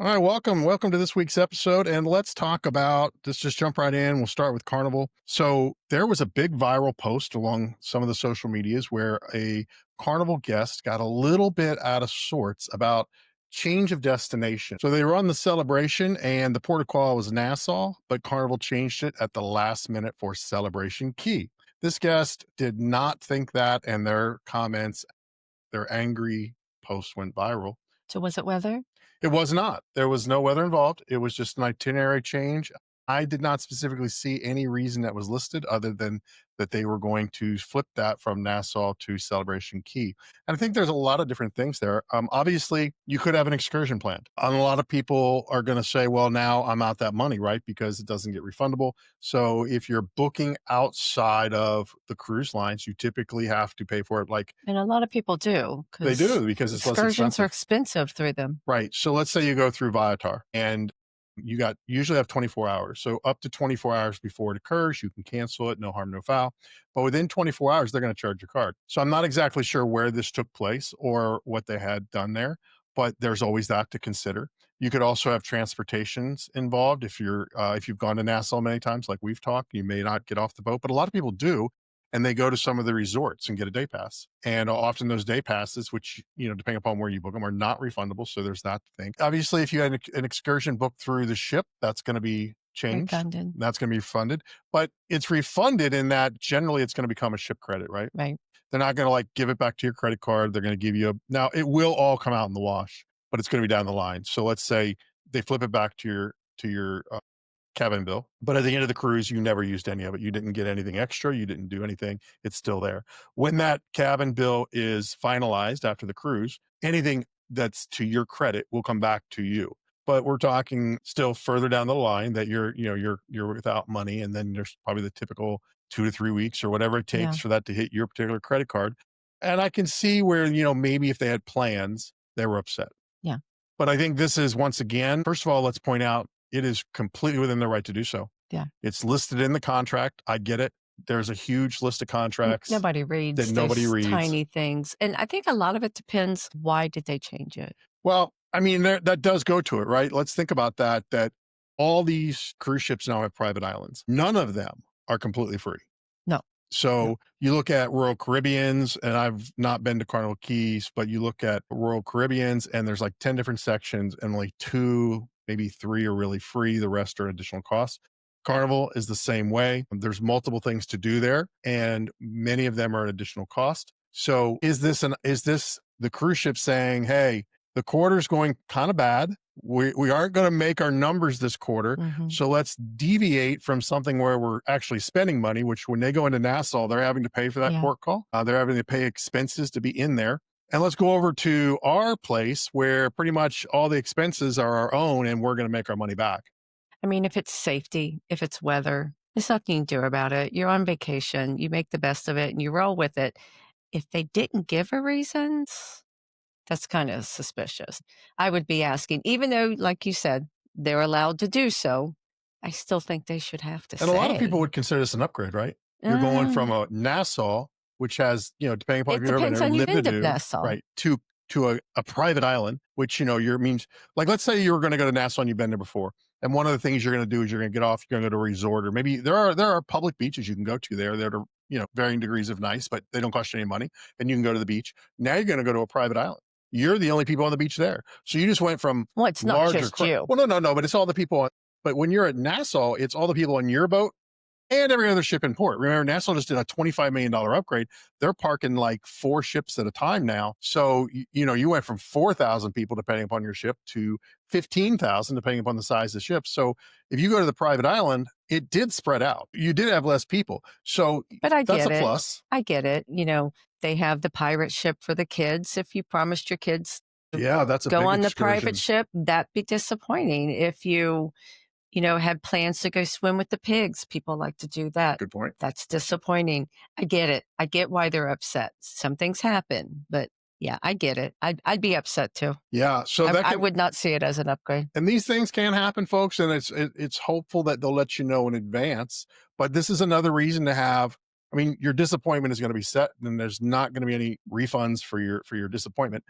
All right, welcome to this week's episode, and let's talk about. Let's just jump right in. We'll start with Carnival. So there was a big viral post along some of the social medias where a Carnival guest got a little bit out of sorts about change of destination. So they were on the Celebration, and the port of call was Nassau, but Carnival changed it at the last minute for Celebration Key. This guest did not think that, and their comments, their angry post went viral. So was it weather? It was not. There was no weather involved. It was just an itinerary change. I did not specifically see any reason that was listed other than that they were going to flip that from Nassau to Celebration Key. And I think there's a lot of different things there. Obviously, you could have an excursion planned. And a lot of people are going to say, well, now I'm out that money, right? Because it doesn't get refundable. So if you're booking outside of the cruise lines, you typically have to pay for it. Like And a lot of people do they because do because it's less excursions are expensive. expensive through them. Right. So let's say you go through Viator and you got usually have 24 hours. So up to 24 hours before it occurs, you can cancel it, no harm, no foul. But within 24 hours, they're going to charge your card. So I'm not exactly sure where this took place or what they had done there, but there's always that to consider. You could also have transportations involved. If you've gone to Nassau many times, like we've talked, you may not get off the boat, but a lot of people do, and they go to some of the resorts and get a day pass. And often those day passes, which, depending upon where you book them, are not refundable. So there's that to think. Obviously, if you had an excursion booked through the ship, that's going to be changed. Redundant. That's going to be funded, but it's refunded in that generally it's going to become a ship credit, right? Right. They're not going to like give it back to your credit card. They're going to give you now it will all come out in the wash, but it's going to be down the line. So let's say they flip it back to your cabin bill. But at the end of the cruise, you never used any of it. You didn't get anything extra. You didn't do anything. It's still there. When that cabin bill is finalized after the cruise, anything that's to your credit will come back to you. But we're talking still further down the line that you're without money, and then there's probably the typical 2 to 3 weeks or whatever it Yeah. takes for that to hit your particular credit card. And I can see where maybe if they had plans, they were upset. Yeah. But I think this is once again, first of all, let's point out it is completely within their right to do so. Yeah. It's listed in the contract. I get it. There's a huge list of contracts Nobody that reads nobody those reads. tiny things. And I think a lot of it depends, why did they change it? Well, I mean, that does go to it, right? Let's think about that all these cruise ships now have private islands. None of them are completely free. No. So you look at Royal Caribbeans, and I've not been to Carnival Keys, but you look at Royal Caribbeans and there's like 10 different sections and only 2, maybe 3 are really free. The rest are additional costs. Carnival is the same way. There's multiple things to do there, and many of them are an additional cost. So is this the cruise ship saying, hey, the quarter's going kind of bad. We aren't going to make our numbers this quarter. Mhm. So let's deviate from something where we're actually spending money, which when they go into Nassau, they're having to pay for that Yeah. port call. They're having to pay expenses to be in there. And let's go over to our place where pretty much all the expenses are our own and we're going to make our money back. I mean, if it's safety, if it's weather, there's nothing you can do about it. You're on vacation, you make the best of it and you roll with it. If they didn't give a reasons, that's kind of suspicious. I would be asking, even though, like you said, they're allowed to do so, I still think they should have to And a lot of people say. would consider this an upgrade, right? You're going from a Nassau, which has, depending upon It if you've ever been depends there, on you've lived been to to, Nassau. right, to a private island, which, your means, like, let's say you were going to go to Nassau and you've been there before. And one of the things you're going to do is you're going to get off, you're going to go to a resort, or maybe there are public beaches you can go to there that are, varying degrees of nice, but they don't cost you any money. And you can go to the beach. Now you're going to go to a private island. You're the only people on the beach there. So you just went from Well, it's not just you. well, no, but it's all the people but when you're at Nassau, it's all the people on your boat and every other ship in port. Remember, Nassau just did a $25 million upgrade. They're parking like 4 ships at a time now. So, you went from 4,000 people, depending upon your ship, to 15,000, depending upon the size of the ship. So if you go to the private island, it did spread out. You did have less people. So But I that's get a it. plus. I get it. They have the pirate ship for the kids. If you promised your kids Yeah, that's a go big on the excursion. private ship, that'd be disappointing. If you had plans to go swim with the pigs, people like to do that. Good point. That's disappointing. I get it. I get why they're upset. Some things happen, but yeah, I get it. I'd be upset too. Yeah. So I would not see it as an upgrade. and these things can happen, folks, and it's hopeful that they'll let you know in advance. But this is another reason to have. I mean, your disappointment is going to be set, and there's not going to be any refunds for your disappointment.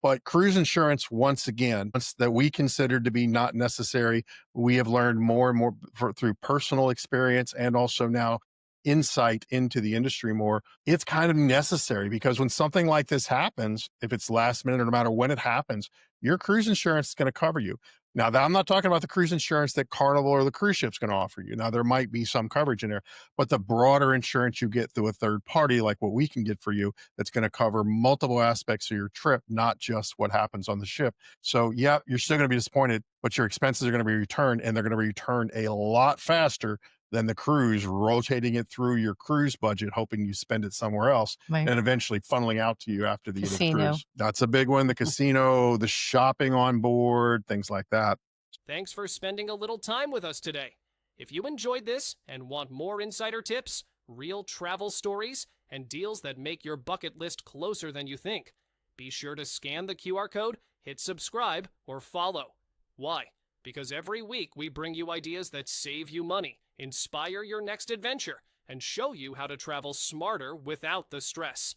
But cruise insurance, once again, that we considered to be not necessary, we have learned more and more through personal experience and also now insight into the industry more. It's kind of necessary because when something like this happens, if it's last minute or no matter when it happens, your cruise insurance is going to cover you. Now, I'm not talking about the cruise insurance that Carnival or the cruise ship's going to offer you. Now, there might be some coverage in there, but the broader insurance you get through a third party, like what we can get for you, that's going to cover multiple aspects of your trip, not just what happens on the ship. So, yeah, you're still going to be disappointed, but your expenses are going to be returned, and they're going to be returned a lot faster than the cruise, rotating it through your cruise budget, hoping you spend it somewhere else, Right. and eventually funneling out to you after the end of the Casino. cruise. That's a big one. The casino, the shopping on board, things like that. Thanks for spending a little time with us today. If you enjoyed this and want more insider tips, real travel stories, and deals that make your bucket list closer than you think, be sure to scan the QR code, hit subscribe, or follow. Why? Because every week we bring you ideas that save you money, inspire your next adventure, and show you how to travel smarter without the stress.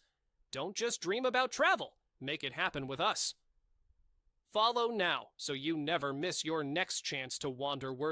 Don't just dream about travel, make it happen with us. Follow now so you never miss your next chance to wander worth